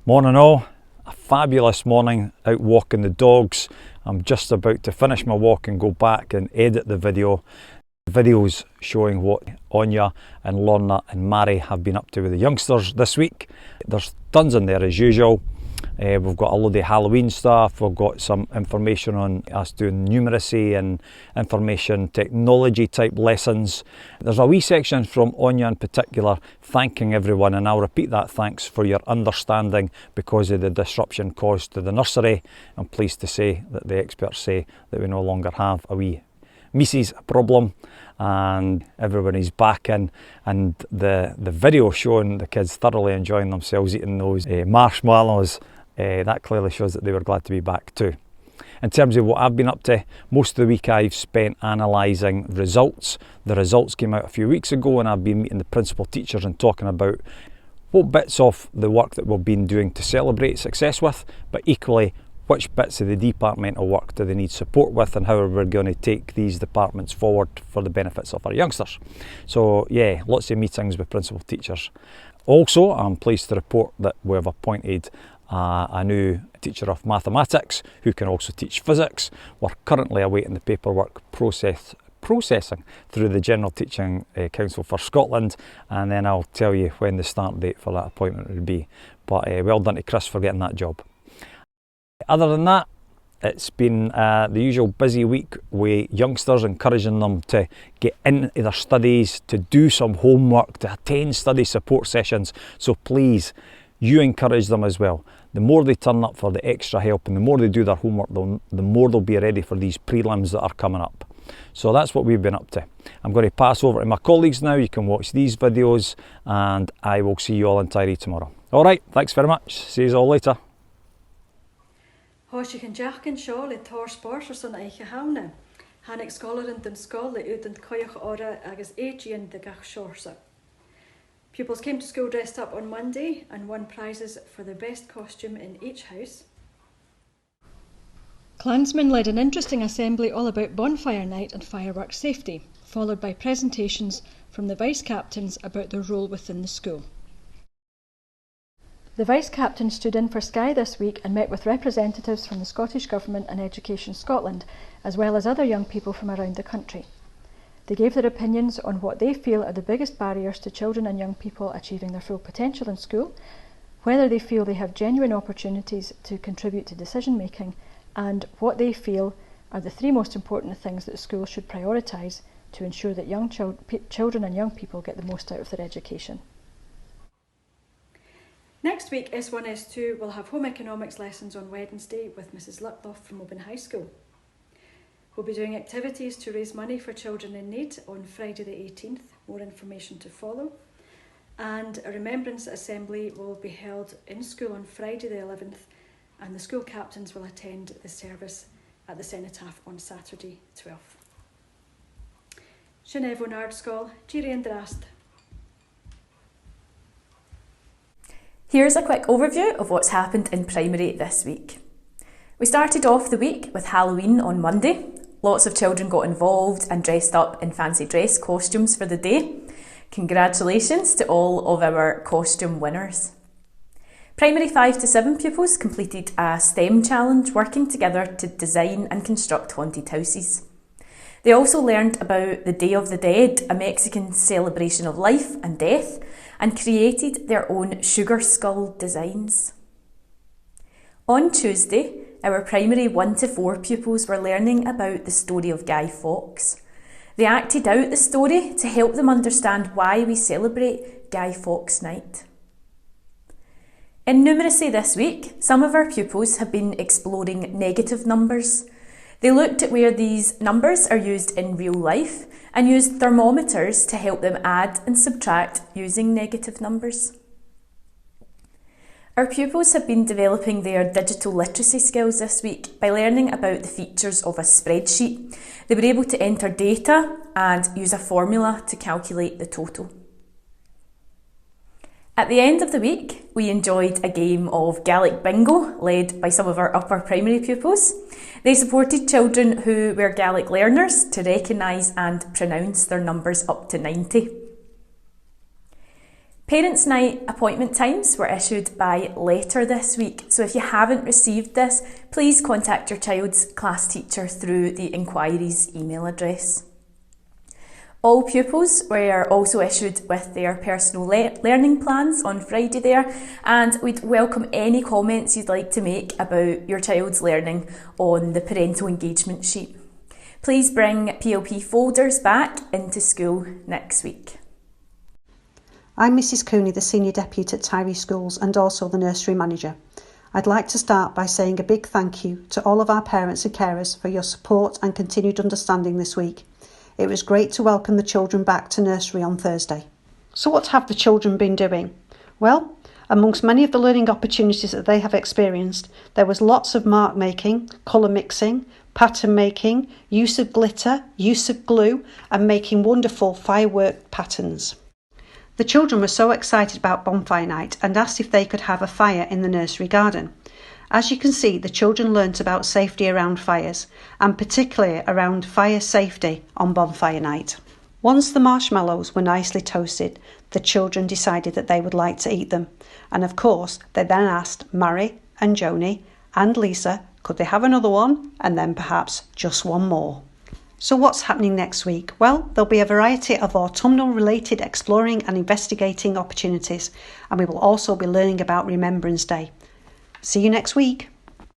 Morning all, a fabulous morning out walking the dogs. I'm just about to finish my walk and go back and edit the video. The videos showing what Anya and Lorna and Mary have been up to with the youngsters this week. There's tons in there as usual. We've got a load of Halloween stuff, we've got some information on us doing numeracy and information technology type lessons. There's a wee section from Anya in particular thanking everyone, and I'll repeat that thanks for your understanding because of the disruption caused to the nursery. I'm pleased to say that the experts say that we no longer have a wee Mrs. problem and everybody's back in, and the video showing the kids thoroughly enjoying themselves eating those marshmallows, that clearly shows that they were glad to be back too. In terms of what I've been up to, most of the week I've spent analysing results. The results came out a few weeks ago and I've been meeting the principal teachers and talking about what bits of the work that we've been doing to celebrate success with, but equally which bits of the departmental work do they need support with and how are we going to take these departments forward for the benefits of our youngsters. So yeah, lots of meetings with principal teachers. Also, I'm pleased to report that we've appointed a new teacher of mathematics who can also teach physics. We're currently awaiting the paperwork processing through the General Teaching Council for Scotland, and then I'll tell you when the start date for that appointment would be. But well done to Chris for getting that job. Other than that, it's been the usual busy week with youngsters, encouraging them to get into their studies, to do some homework, to attend study support sessions. So please, you encourage them as well. The more they turn up for the extra help and the more they do their homework, the more they'll be ready for these prelims that are coming up. So that's what we've been up to. I'm going to pass over to my colleagues now. You can watch these videos and I will see you all in Tiree tomorrow. All right, thanks very much. See you all later. Hoes je geen jachen sjaal le tar sparsers aan eigen haune. Han ik scholar in den school uit en koeig ora agus agien de gach shorsa. Pupils came to school dressed up on Monday and won prizes for the best costume in each house. Clansmen led an interesting assembly all about bonfire night and fireworks safety, followed by presentations from the vice captains about their role within the school. The Vice Captain stood in for Skye this week and met with representatives from the Scottish Government and Education Scotland, as well as other young people from around the country. They gave their opinions on what they feel are the biggest barriers to children and young people achieving their full potential in school, whether they feel they have genuine opportunities to contribute to decision making, and what they feel are the three most important things that schools should prioritise to ensure that young children and young people get the most out of their education. Next week, S1, S2 will have home economics lessons on Wednesday with Mrs Lutloff from Oban High School. We'll be doing activities to raise money for children in need on Friday the 18th, more information to follow. And a remembrance assembly will be held in school on Friday the 11th, and the school captains will attend the service at the cenotaph on Saturday 12th. Sin efo nard scoil, Tiree and Drast. Here's a quick overview of what's happened in primary this week. We started off the week with Halloween on Monday. Lots of children got involved and dressed up in fancy dress costumes for the day. Congratulations to all of our costume winners. Primary 5 to 7 pupils completed a STEM challenge working together to design and construct haunted houses. They also learned about the Day of the Dead, a Mexican celebration of life and death, and created their own sugar skull designs. On Tuesday, our primary 1 to 4 pupils were learning about the story of Guy Fawkes. They acted out the story to help them understand why we celebrate Guy Fawkes Night. In numeracy this week, some of our pupils have been exploring negative numbers. They looked at where these numbers are used in real life and used thermometers to help them add and subtract using negative numbers. Our pupils have been developing their digital literacy skills this week by learning about the features of a spreadsheet. They were able to enter data and use a formula to calculate the total. At the end of the week, we enjoyed a game of Gaelic bingo led by some of our upper primary pupils. They supported children who were Gaelic learners to recognise and pronounce their numbers up to 90. Parents' Night appointment times were issued by letter this week, so if you haven't received this, please contact your child's class teacher through the inquiries email address. All pupils were also issued with their personal learning plans on Friday there, and we'd welcome any comments you'd like to make about your child's learning on the parental engagement sheet. Please bring PLP folders back into school next week. I'm Mrs Cooney, the Senior Deputy at Tiree Schools and also the Nursery Manager. I'd like to start by saying a big thank you to all of our parents and carers for your support and continued understanding this week. It was great to welcome the children back to nursery on Thursday. So what have the children been doing? Well, amongst many of the learning opportunities that they have experienced, there was lots of mark making, colour mixing, pattern making, use of glitter, use of glue, and making wonderful firework patterns. The children were so excited about bonfire night and asked if they could have a fire in the nursery garden. As you can see, the children learnt about safety around fires, and particularly around fire safety on bonfire night. Once the marshmallows were nicely toasted, the children decided that they would like to eat them. And of course, they then asked Mary and Joni and Lisa, could they have another one, and then perhaps just one more. So what's happening next week? Well, there'll be a variety of autumnal-related exploring and investigating opportunities, and we will also be learning about Remembrance Day. See you next week.